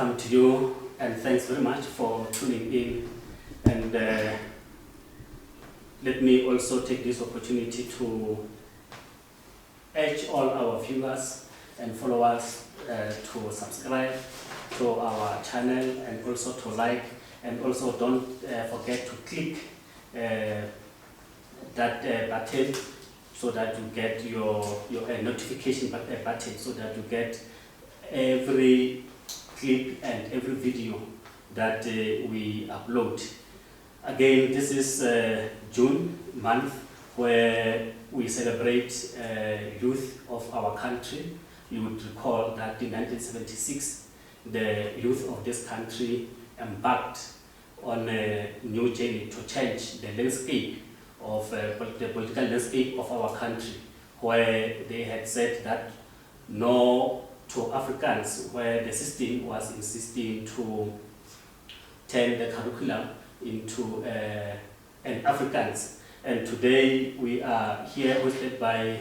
welcome to you, and thanks very much for tuning in. And let me also take this opportunity to urge all our viewers and followers to subscribe to our channel and also to like, and also don't forget to click that button so that you get your notification button so that you get every clip and every video that we upload. Again, this is June month where we celebrate youth of our country. You would recall that in 1976, the youth of this country embarked on a new journey to change the landscape of the political landscape of our country, where they had said that no to Africans, where the system was insisting to turn the curriculum into an Africans. And today we are here hosted by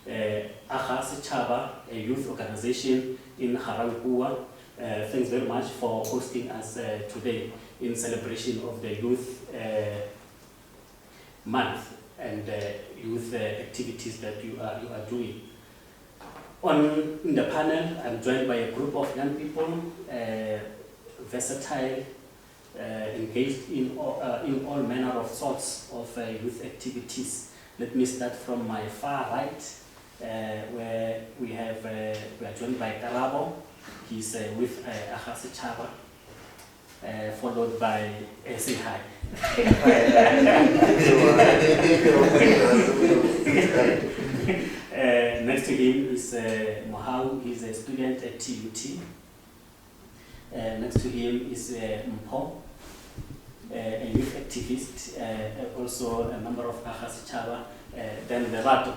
Ga-Rankuwa, a youth organization in Ga-Rankuwa. Thanks very much for hosting us today in celebration of the Youth Month and youth activities that you are doing. In the panel, I'm joined by a group of young people, versatile, engaged in all manner of sorts of youth activities. Let me start from my far right, where we are joined by Karabo. He's with Ga-Rankuwa, followed by say hi. Next to him is Mohau. He's a student at TUT. Next to him is Mpo, a youth activist, also a member of Ga-Rankuwa. Then Lerato.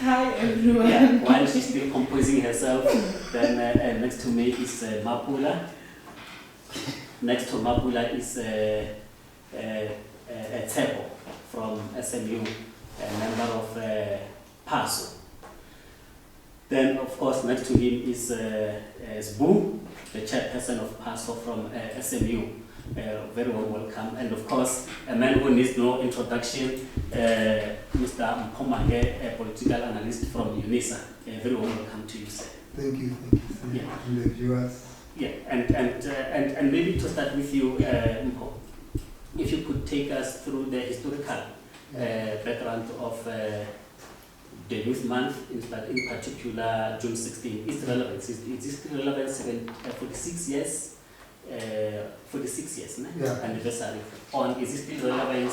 Hi everyone. Yeah, while she's still composing herself, then next to me is Mapula. Next to Mapula is Tsepo from SMU, a member of PASO. Then, of course, next to him is Zbu, the chairperson of PASO from SMU. Very warm welcome. And of course, a man who needs no introduction, Mr. Mpomange, a political analyst from UNISA. Very warm welcome to you, sir. Thank you. Yeah. And the viewers. Yeah, and maybe to start with you, Mpo, if you could take us through the historical background of the Youth Month, in particular June 16. Its relevance, is this relevance 46 years? 46 years anniversary on. Is it still relevant?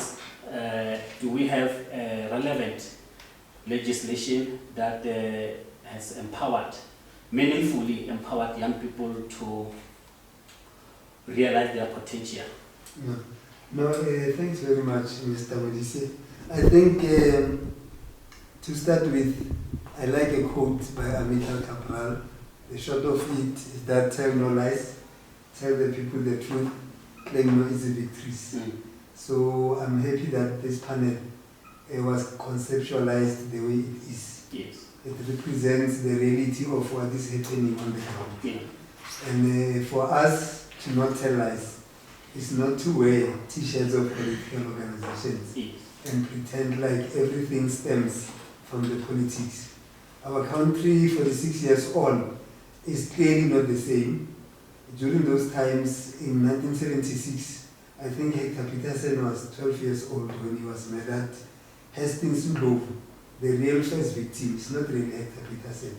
Do we have relevant legislation that has meaningfully empowered young people to realize their potential? No, thanks very much, Mr. Modise. I think to start with, I like a quote by Amilcar Cabral. The short of it is that tell no lies, tell the people the truth, claim no easy victories. So I'm happy that this panel was conceptualized the way it is. Yes. It represents the reality of what is happening on the ground. Yeah. And for us to not tell lies is not to wear t-shirts of political organizations and pretend like everything stems from the politics. Our country, 46 years on, is clearly not the same. During those times, in 1976, I think Hector Peterson was 12 years old when he was murdered. Hastings Ndlovu, the real first victim, is not really Hector Peterson.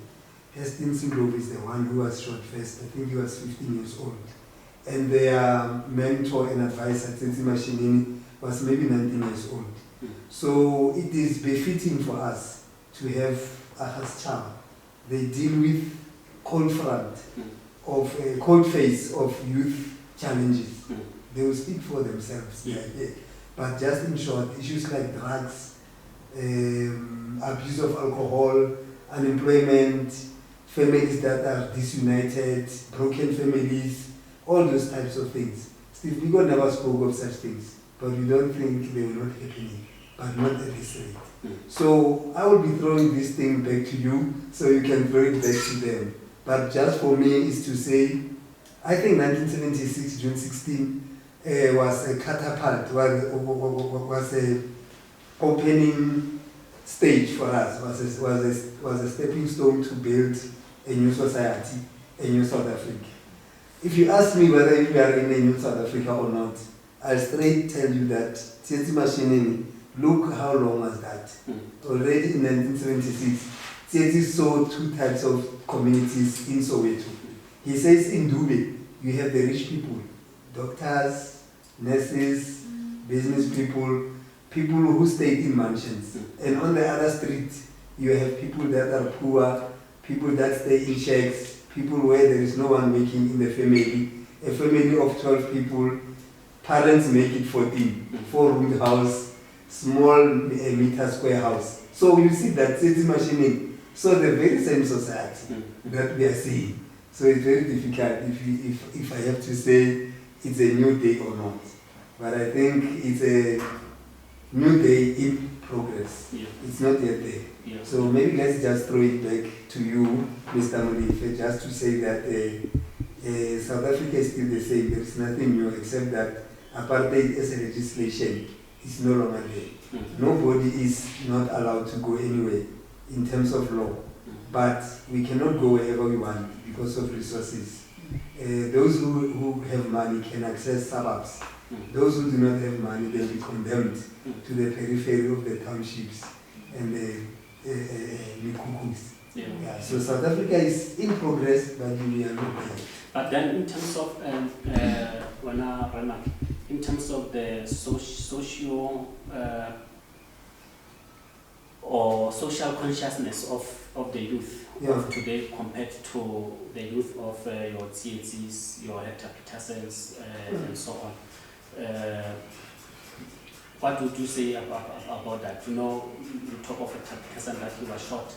Hastings Ndlovu is the one who was shot first. I think he was 15 years old. And their mentor and advisor, Tsensi Mashinini, was maybe 19 years old. So it is befitting for us to have Ga-Rankuwa. They deal with cold face of youth challenges. They will speak for themselves. But just in short, issues like drugs, abuse of alcohol, unemployment, families that are disunited, broken families, all those types of things. Steve Biko never spoke of such things, but we don't think they were not happening, but not at this rate. So I will be throwing this thing back to you so you can throw it back to them. But just for me is to say, I think 1976, June 16, was a catapult, was a opening stage for us, was a stepping stone to build a new society, a new South Africa. If you ask me whether we are in a new South Africa or not, I'll straight tell you that Tsietsi Mashinini, look how long was that. Already in 1976, Tsietsi saw two types of communities in Soweto. He says in Dube, you have the rich people, doctors, nurses, business people, people who stayed in mansions. And on the other street, you have people that are poor, people that stay in shacks, people where there is no one making in the family, a family of 12 people, parents make it 14, 4-room house, small meter square house. So you see that Tsietsi Mashinini, so the very same society that we are seeing. So it's very difficult if I have to say it's a new day or not. But I think it's a new day in progress. Yeah. It's not yet there. Yeah. So maybe let's just throw it back to you, Mr. Molife, just to say that South Africa is still the same. There is nothing new except that apartheid as a legislation is no longer there. Nobody is not allowed to go anywhere in terms of law. But we cannot go wherever we want because of resources. Those who have money can access suburbs. Those who do not have money, they'll be condemned to the periphery of the townships and the Mikukus. Yeah. So South Africa is in progress, but we are not there. But then in terms of, in terms of the social or social consciousness of the youth of today compared to the youth of your Tsietsis, your Hector Petersons, and so on. What would you say about that? You know, you talk of Hector Peterson that he was shot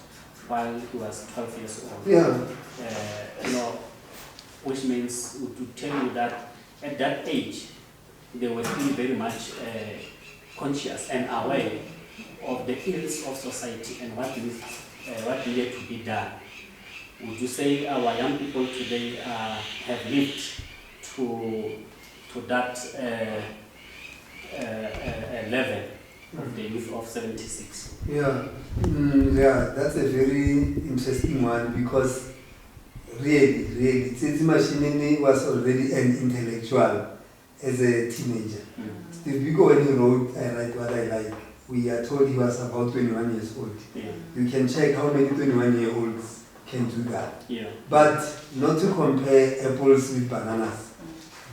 while he was 12 years old. Yeah. You know, which means to tell you that at that age they were still very much conscious and aware of the ills of society and what needed to be done. Would you say our young people today have lived to that level of the youth of 76? Yeah, that's a very interesting one because really, Tsietsi Mashinini was already an intellectual as a teenager. Steve Biko, when he wrote I Write What I Like, we are told he was about 21 years old. Yeah. You can check how many 21-year-olds can do that. Yeah. But not to compare apples with bananas,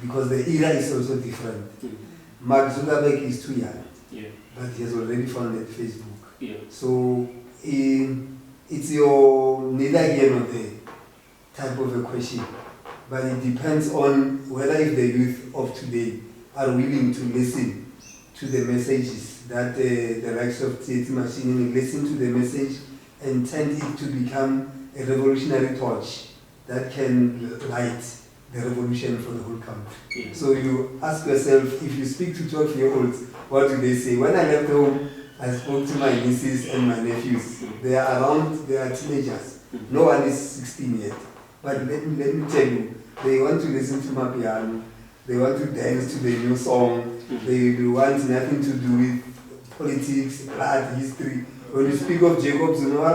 because the era is also different. Mark Zuckerberg is too young, but he has already founded Facebook. Yeah. So it's your neither here nor there type of a question. But it depends on whether if the youth of today are willing to listen to the messages that the likes of Tsietsi Mashinini listen to the message and tend it to become a revolutionary torch that can light the revolution for the whole country. Yeah. So you ask yourself, if you speak to 12-year-olds, what do they say? When I left home, I spoke to my nieces and my nephews. They are around, they are teenagers. No one is 16 yet. But let me tell you, they want to listen to Mapiano, they want to dance to the new song, they want nothing to do with politics, blood, history. When you speak of Jacob Zuma,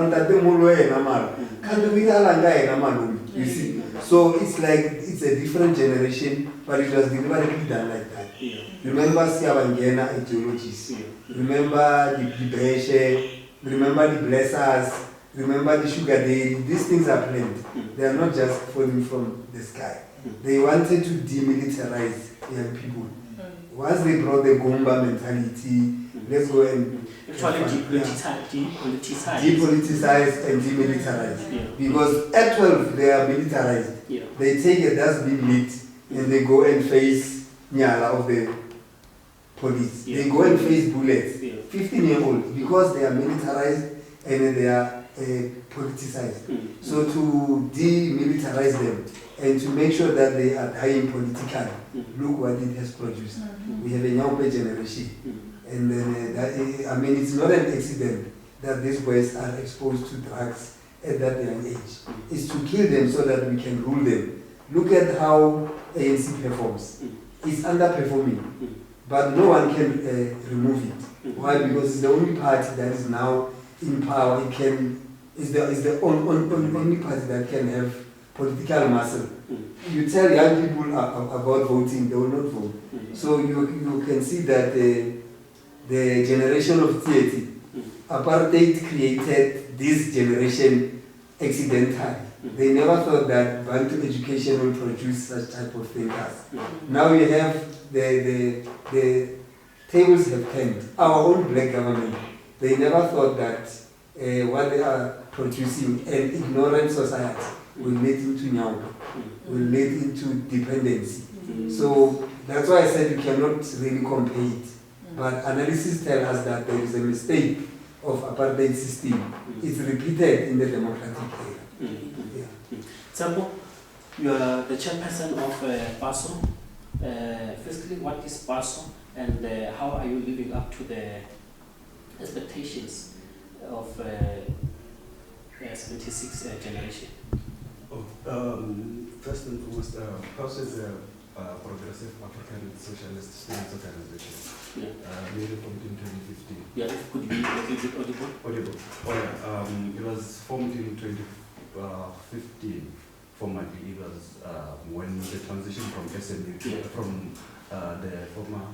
you see? So it's like, it's a different generation, but it was deliberately done like that. Yeah. Remember Siabangena ideologies. Yeah. Remember the Bresche, remember the Blessers, remember the Sugar Daddy. These things are planned. They are not just falling from the sky. They wanted to demilitarize young people. Once they brought the Gomba mentality, let's go and depoliticize and demilitarize. Yeah. Because at 12 they are militarized. Yeah. They take a dustbin lid and they go and face Nyala of the police. Yeah. They go and face bullets. Yeah. 15-year-old, because they are militarized and they are politicized. So to demilitarize them and to make sure that they are dying politically, look what it has produced. We have a Nyaupe generation. And then, it's not an accident that these boys are exposed to drugs at that young age. Is to kill them so that we can rule them. Look at how ANC performs. It's underperforming, but no one can remove it. Why? Because it's the only party that is now in power. It's the only party that can have political muscle. You tell young people about voting, they will not vote. So you can see that the generation of theatre, apartheid created this generation accidentally. They never thought that Bantu education will produce such type of thinkers. Now you have the tables have turned. Our own black government, they never thought that what they are producing, an ignorant society, will lead into nyauka, will lead into dependency. So that's why I said you cannot really compare it. But analysis tell us that there is a mistake of apartheid system. It's repeated in the democratic era. Tsambo, you are the chairperson of PASO. Firstly, what is PASO and how are you living up to the expectations of 76 generation? First and foremost, PASO is a progressive African socialist students organization. Made formed in 2015. Yeah, if could be a little bit audible. Audible. It was formed in 2015. Formally, it was when the transition from SMU from the former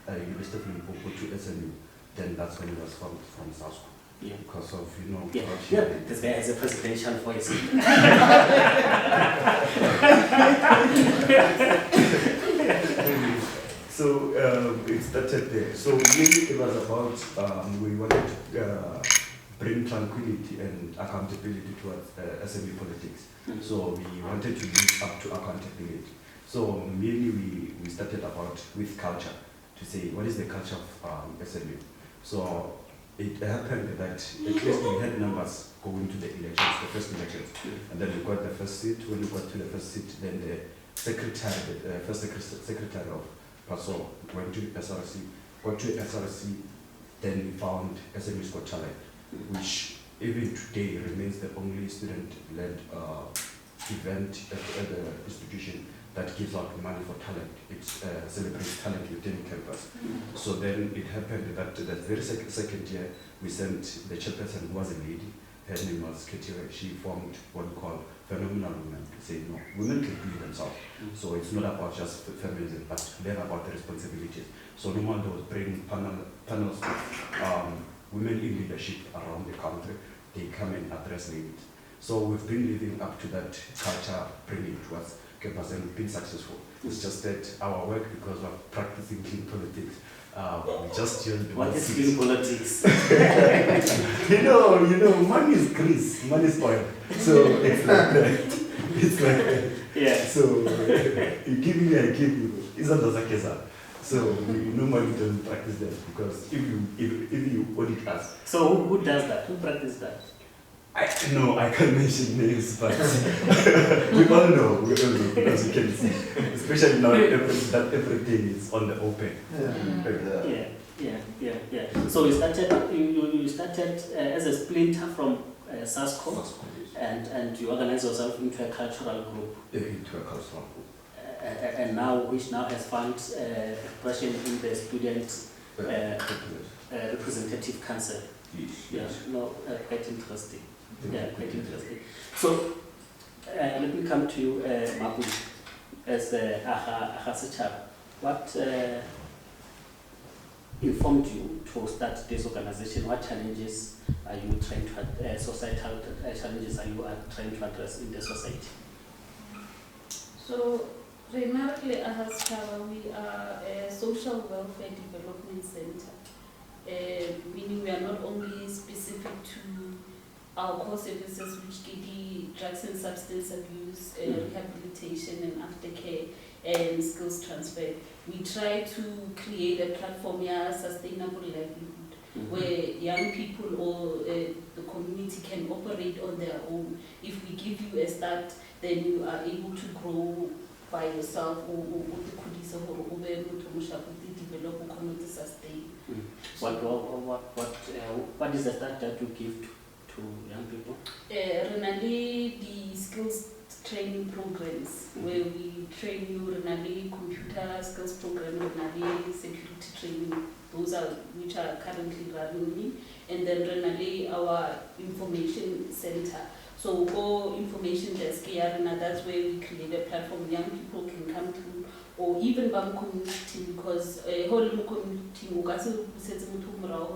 University of Limpopo to SMU. Then that's when it was formed from South School. Yeah. Because of this guy has a presidential voice. So it started there. So mainly it was about we wanted to bring tranquility and accountability towards SME politics. So we wanted to live up to accountability. So mainly we started about with culture to say what is the culture of SME. So it happened that at least we had numbers going to the elections, the first elections, and then we got the first seat. When we got to the first seat, then the secretary, the first secretary of PASO went to SRC, got to SRC, then we found SME's Got Talent, which even today remains the only student-led event at the institution that gives out money for talent. It celebrates talent within campus. So then it happened that the very second year, we sent the chairperson, who was a lady. Her name was Ketira. She formed what we call phenomenal women, to say no, women can do themselves. So it's not about just feminism, but then about the responsibilities. So no one was bringing panels of women in leadership around the country. They come and address needs. So we've been living up to that culture, bringing it to us campus, and we've been successful. It's just that our work, because of practicing clean politics, we just joined. What is clean politics? you know, money is grease, money is oil. So it's like that. It's like that. Yeah. So you give me, I give you. Isn't that so we normally don't practice that, because if you audit us. So who does that? Who practices that? I can't mention names, but we all know, because you can see, especially now that everything is on the open. Yeah. So you started as a splinter from SASCO, and you organize yourself into a cultural group. Into a cultural group. And now, which now has found expression in the student representative council. Yes. Quite interesting. Quite interesting. So let me come to you, Mabu, as Aga Setjhaba. What informed you to start this organization? What challenges are you trying to societal challenges are you trying to address in the society? So primarily, Aga Setjhaba, we are a social welfare development center. Meaning we are not only specific to our core services, which can be drugs and substance abuse, rehabilitation and aftercare, and skills transfer. We try to create a platform, sustainable livelihood, where young people or the community can operate on their own. If we give you a start, then you are able to grow by yourself or the kudisa or ube muthu mushaku develop or sustain. What is the start that you give to young people? Renali, the skills training programs where we train you, Renali computer skills program, Renali security training, those are which are currently running, and then Renali our information center. So go information desk here, and that's where we create a platform young people can come to, or even BAM community, because whole community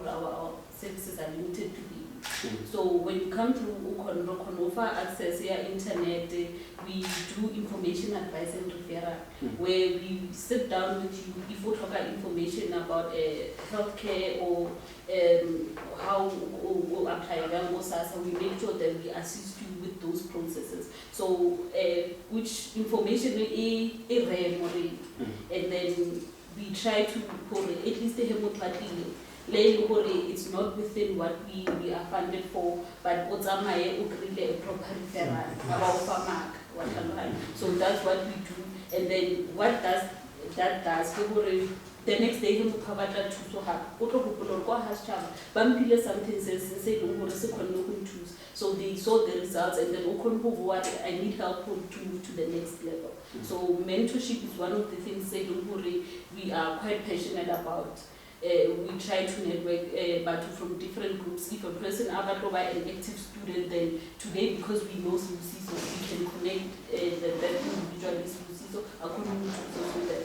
our services are limited to be. So when you come through Ukon offer access here internet, we do information advice and referral, where we sit down with you if we talk information about healthcare or how to apply Ga-Rankuwa, we make sure that we assist you with those processes. So which information is and then we try to put at least the it's not within what we are funded for, but what's a proper referral about farmer. So that's what we do, and then what does that does the next day he covered to so have something says say choose. So they saw the results and then what I need help to the next level. So mentorship is one of the things say don't worry, we are quite passionate about. We try to network but from different groups. If a person is an active student, then today because we know Luciso, we can connect that individual is Luciso, according to that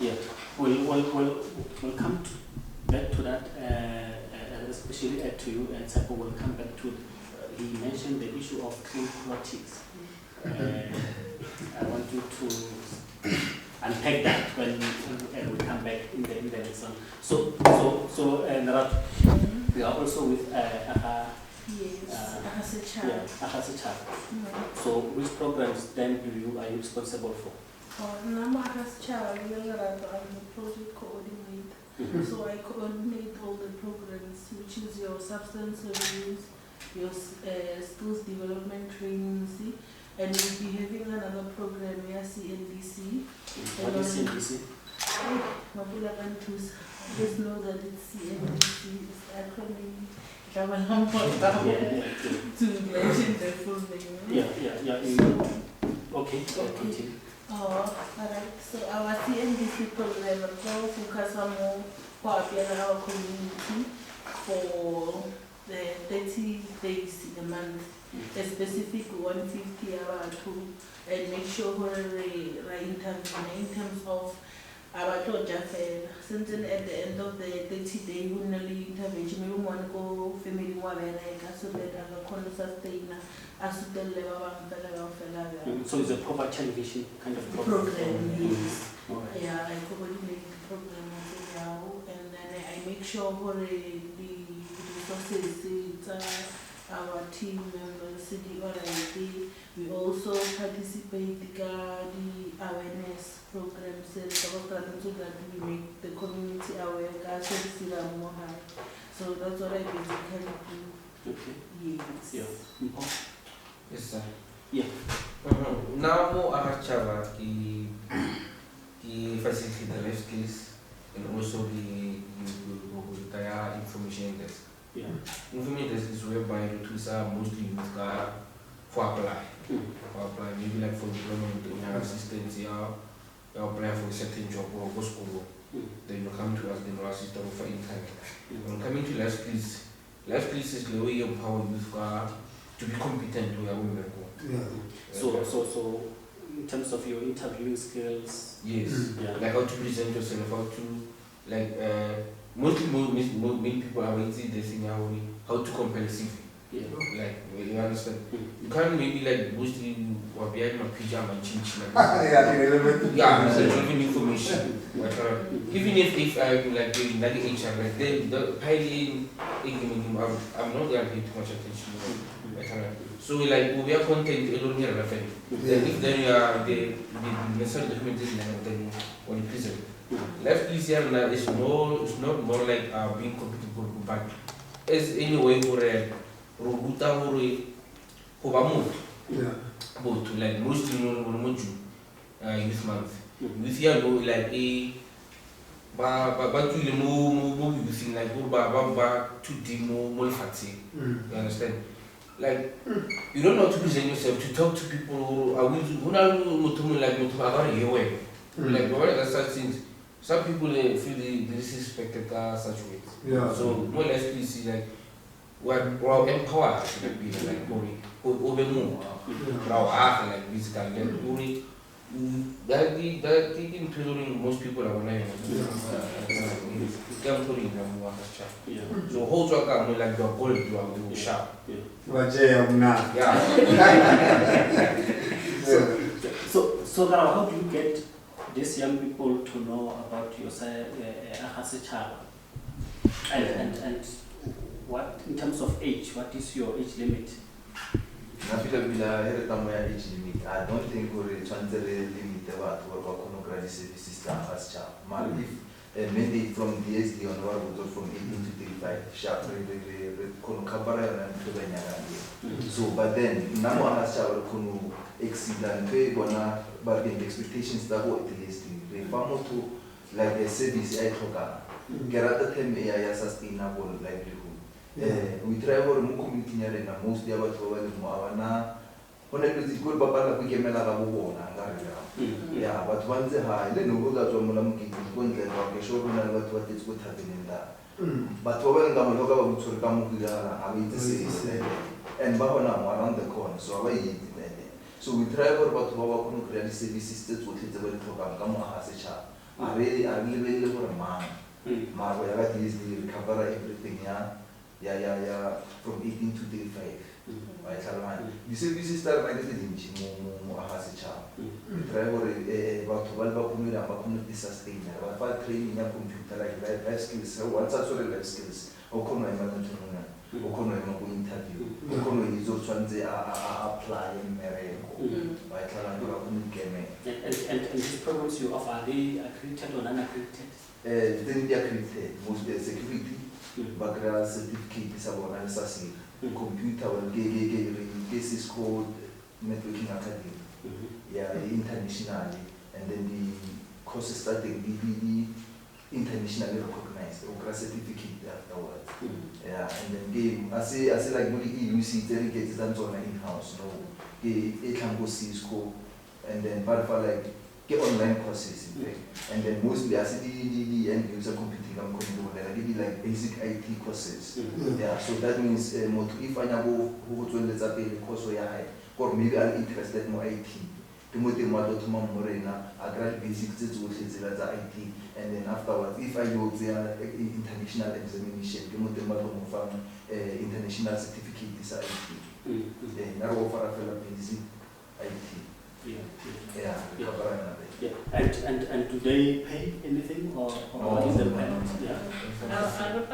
Yeah, we'll come back to that, especially to you, and Sapo will come back to. He mentioned the issue of clean politics. I want you to unpack that when we come back in the next one. So Narat, we are also with Ahasachar. So which programs then are you responsible for? I'm Ahasachar. I'm the project coordinator. So I coordinate all the programs, which is your substance abuse, your skills development training, and we'll be having another program here, CNDC. What is CNDC? Just know that it's CNDC, it's acronym. To mention the full name. Yeah. Okay. Continue. Alright. So our CNDC program will focus on more our community for the 30 days in a month. A specific 150 hour to and make sure we intervene in terms of our Jaffa. Since at the end of the 30 day we only intervention, we want to go family so that our sustain as the level. So it's a proper television kind of program. Yes. Yeah, I coordinate the program and then I make sure the resources our team members, we also participate in the awareness programs so that we make the community aware. So that's what I basically do. Okay. Yes. Yeah. Yes, sir. Yeah. Now more Ahachava, the facility the life skills and also the information desk. Yeah. Information desk is whereby the tools are mostly used for apply. For apply, maybe like for employment, you have assistance, you apply for a certain job or go school. Then you come to us, then we'll assist for internet. When coming to life skills is the way you empower youth to be competent to your women. So in terms of your interviewing skills, yes, like how to present yourself, how to many people are waiting they think how to compare CV. Like you understand. You can't maybe like mostly or behind my pajama and chinchilla. It's relevant information. Even if I'm like doing HR, like the highly I'm not gonna pay too much attention. So like we are content alone here referring. If then you are the necessary documentation then when you present. Life skills here now is not more like being compatible, but as any way for Robuta or Yeah. But to like mostly youth month. Youth year go like a but you more using like ba too deep more fatigue. You understand? Like you don't know how to present yourself to talk to people who are like whatever such things. Some people feel they disrespected such ways. Yeah. So more or less we see like we're empowered like be like over more. Like basically that in prison most people are online. Yeah. So whole talk I'm like the gold you are sharp. Yeah. So now how do you get these young people to know about your Ahasechaba? And what in terms of age, what is your age limit? I don't think we're trying to limit what we're services if mandate from DSD on what we from 18 to 35 sharp so but then now has exceed and pay bargain expectations that go at least to like a service I took get at the time sustainable livelihood. We try our community and most of our when I was good papa we came yeah, but once I didn't know that going to show what is good happening there. But when I'm to come to and Bahana around the corner, so I so we try about our credit services with it very come as a child. I really for a man. My way is the recover everything, yeah, from 18 to 35. The services start by getting as a child. We try about 12 sustain, about training your computer like life skills, what's actually life skills, or come interview, is also apply and these programs you offer, are they accredited or non-accredited? Then they accredited, most security, background certificate is about an computer will get basis code networking academy. Yeah, internationally, and then the courses starting the internationally recognized or certificate afterwards. Yeah, and then I say like what you see delegates done on in-house, no, they can go see school, and then but for like get online courses in fact. And then mostly I see the end user computing I give you like basic IT courses. Yeah, so that means if I go who to pay the course or maybe I'm interested more IT. I grad basics IT, and then afterwards, if I go there international examination, international certificate is IT. Then I offer a basic IT. Yeah. And do they pay anything or what is the plan? Yeah. I don't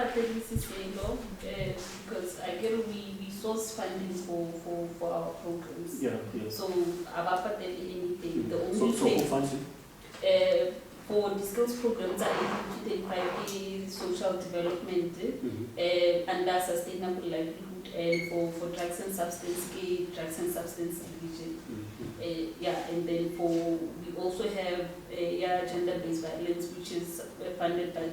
because I get we source funding for our programs. Yeah. So I don't pay anything. The only So who thing funds you? for the skills programs are able to take by social development under sustainable livelihood, and for drugs and substance division. And then we also have gender-based violence, which is funded by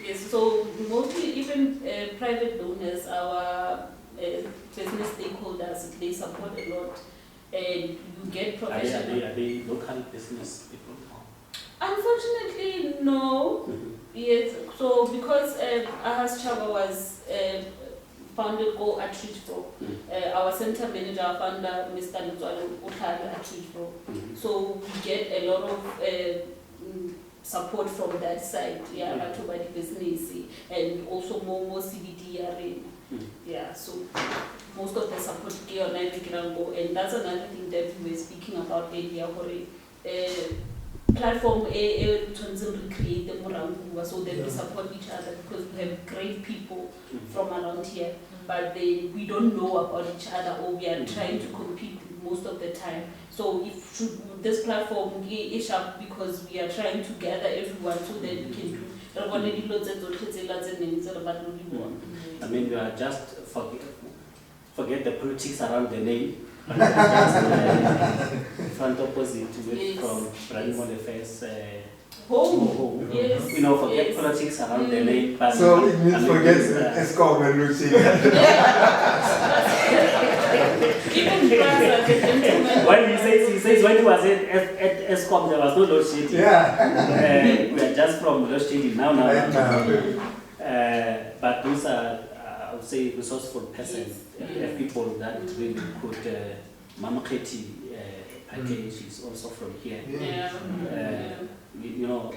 Yes, so mostly even private donors, our business stakeholders, they support a lot, and you get professional. Are they local business people? Unfortunately, no. Yes, so because Ahas Chaba was founded Go Outreach Pro, our center manager, our founder, Mr. Lutswalo Utali Outreach Pro. So we get a lot of support from that side, to the business, and also more CBD. Yeah, so most of the support here on and that's another thing that we were speaking about earlier. Platform to create the Ga-Rankuwa so that we support each other, because we have great people from around here, but we don't know about each other, or we are trying to compete most of the time. So this platform is up because we are trying to gather everyone so that we can do I mean, you are just forget the politics around the name. But just front opposite with from Branimo the face. Home. Yes. You know, forget politics around the name. But So it means I mean, forget ESCOM and Lucy. Even Brazil, the gentleman. when he says when he was at ESCOM, there was no load shedding. Yeah. We are just from load shedding now. Right now. But those are, I would say, resourceful persons, people that really could Mamaketi package is also from here. You know,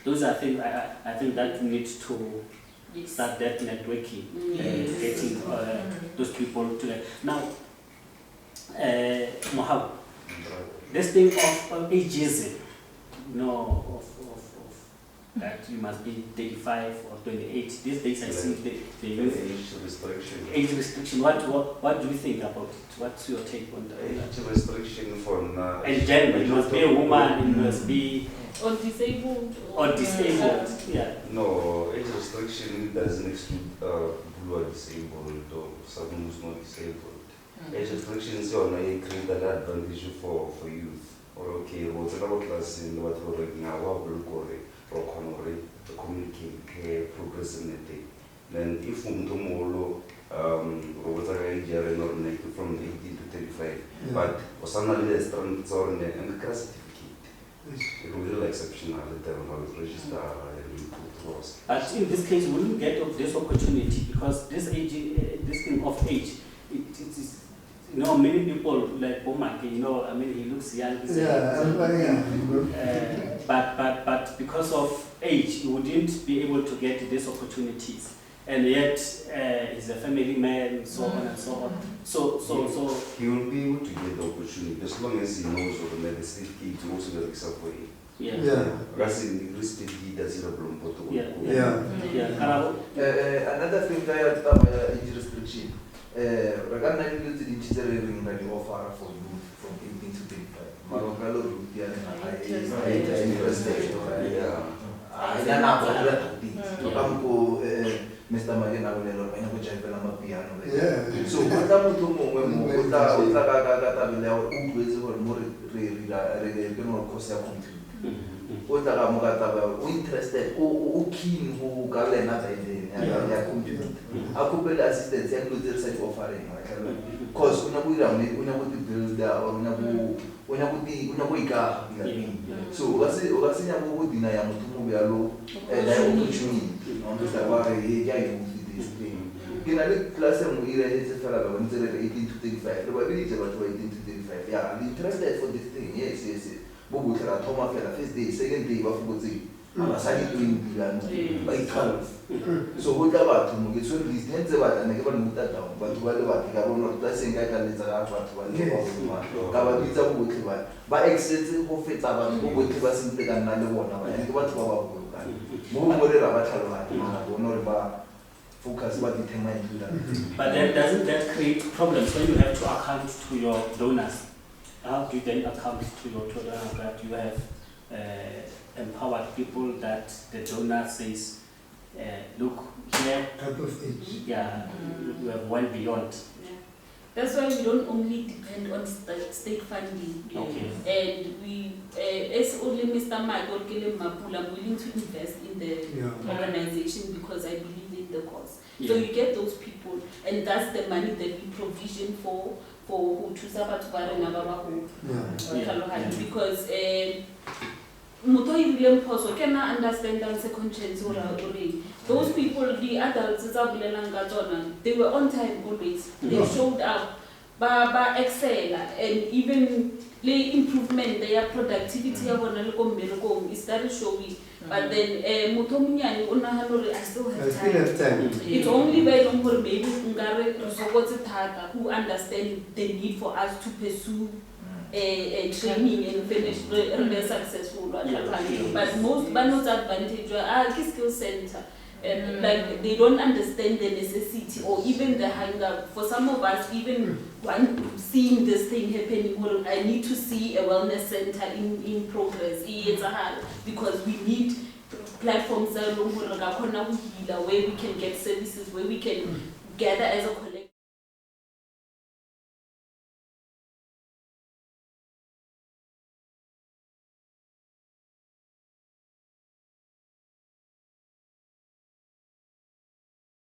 those are things I think that needs to start that networking, getting those people together. Now, Mohab, this thing of ageism, you know, of that you must be 35 or 28. These days I see the youth age restriction. What do you think about it? What's your take on that? Age restriction for now. And gender, it must be a woman, it must be Or disabled. or disabled. Yeah. No, age restriction doesn't exclude who are disabled or someone who's not disabled. Age restriction is on a create an advantage for youth. Or okay, what's about class in what we're working now, or communicate progress in the day. Then if we tomorrow from 18 to 35, but for some less strengths or and the certificate, it will be exceptional at the time of register and put loss. But in this case, we will get this opportunity because this age, this thing of age, it is. You know, many people like Omake, you know, I mean, he looks young. He's but because of age, he wouldn't be able to get these opportunities. And yet, he's a family man, so on and so on. So he will be able to get the opportunity as long as he knows of the medicine to also get accept for him. Because in this state, he does have a problem. Another thing that I have age restriction. Regarding the engineering that you offer for youth from 18 to 35, Marokalo would be an Mr. Magena will and which I will piano. So, what I would do more interested or keen who got another idea computer. I could build assistance and do the side offering. Because when I would build when I would car. So, what's it? I would deny a automobile and I opportunity on this thing. In a classroom, we raised a fellow 18 to 35. Probability about 18 to 35. Yeah, I'm interested for this thing. Yes. Bobo kera thoma fela first day, second day ba fukotse abasali doing by 12. So go tla batho mo ke tswe list ntse ba tla ke ba nmuta down batho ba le batho ka bona tla senga ka letsa ga batho ba le ba ka ba bitsa go botle ba excess go fetsa batho go botle ba sentle ka nna le bona ba ke batho ba ba boloka mo re ra ba tlhaloga ba bona re ba focus ba determine to that. But then doesn't that create problems when you have to account to your donors? How do you then account to your donors that you have empowered people that the donor says, look here, type of age. you have went beyond. That's why we don't only depend on state funding. Okay. And we, as only Mr. Michael Kele Mapula, I'm willing to invest in the organization because I believe in the cause. So you get those people, and that's the money that we provision for because can I understand that second chance those people, the adults, they were on time always. They showed up, but excel and even the improvement, their productivity is started showing. But then, I still have time. It's only when maybe who understand the need for us to pursue training and finish very successful. But most bands advantage are skill center. Like they don't understand the necessity or even the hunger. For some of us, even seeing this thing happening, I need to see a wellness center in progress. It's hard because we need platforms where we can get services, where we can gather as a